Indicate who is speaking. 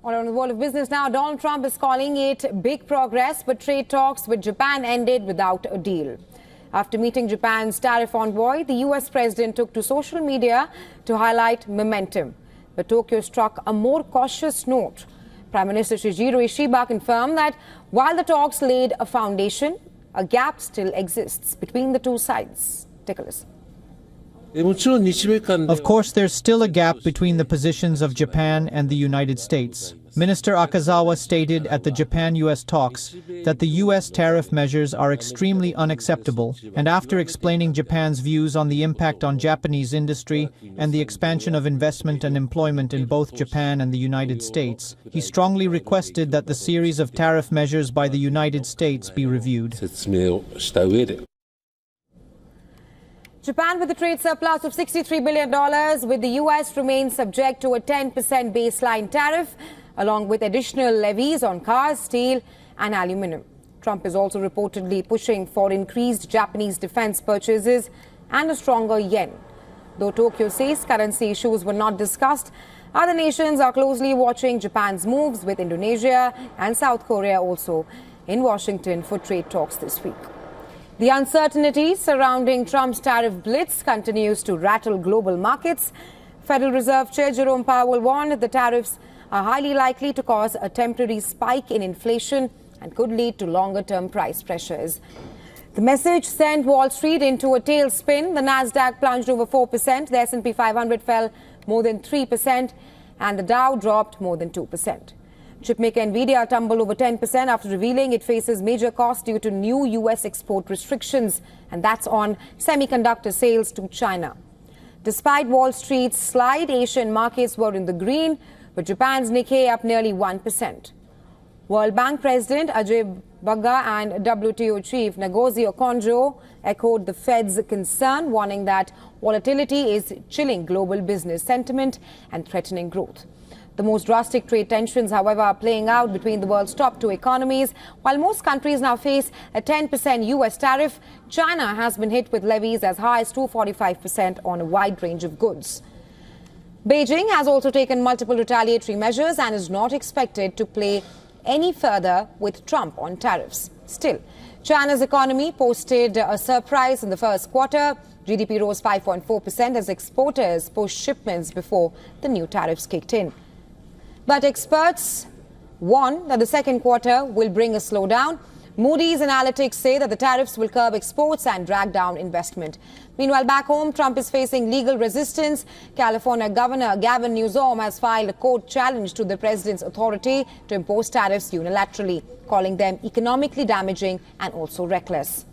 Speaker 1: On the world of business now, Donald Trump is calling it big progress, but trade talks with Japan ended without a deal. After meeting Japan's tariff envoy, the US president took to social media to highlight momentum. But Tokyo struck a more cautious note. Prime Minister Shigeru Ishiba confirmed that while the talks laid a foundation, a gap still exists between the two sides. Take a listen.
Speaker 2: Of course, there's still a gap between the positions of Japan and the United States. Minister Akazawa stated at the Japan-US talks that the US tariff measures are extremely unacceptable, and after explaining Japan's views on the impact on Japanese industry and the expansion of investment and employment in both Japan and the United States, he strongly requested that the series of tariff measures by the United States be reviewed.
Speaker 1: Japan, with a trade surplus of $63 billion, with the US remains subject to a 10% baseline tariff, along with additional levies on cars, steel and aluminum. Trump is also reportedly pushing for increased Japanese defense purchases and a stronger yen. Though Tokyo says currency issues were not discussed, other nations are closely watching Japan's moves, with Indonesia and South Korea also in Washington for trade talks this week. The uncertainty surrounding Trump's tariff blitz continues to rattle global markets. Federal Reserve Chair Jerome Powell warned the tariffs are highly likely to cause a temporary spike in inflation and could lead to longer-term price pressures. The message sent Wall Street into a tailspin. The Nasdaq plunged over 4%, the S&P 500 fell more than 3%, and the Dow dropped more than 2%. Chipmaker Nvidia tumbled over 10% after revealing it faces major costs due to new U.S. export restrictions, and that's on semiconductor sales to China. Despite Wall Street's slide, Asian markets were in the green, with Japan's Nikkei up nearly 1%. World Bank President Ajay Banga and WTO Chief Ngozi Okonjo echoed the Fed's concern, warning that volatility is chilling global business sentiment and threatening growth. The most drastic trade tensions, however, are playing out between the world's top two economies. While most countries now face a 10% U.S. tariff, China has been hit with levies as high as 245% on a wide range of goods. Beijing has also taken multiple retaliatory measures and is not expected to play any further with Trump on tariffs. Still, China's economy posted a surprise in the first quarter. GDP rose 5.4% as exporters pushed shipments before the new tariffs kicked in. But experts warn that the second quarter will bring a slowdown. Moody's analytics say that the tariffs will curb exports and drag down investment. Meanwhile, back home, Trump is facing legal resistance. California Governor Gavin Newsom has filed a court challenge to the president's authority to impose tariffs unilaterally, calling them economically damaging and also reckless.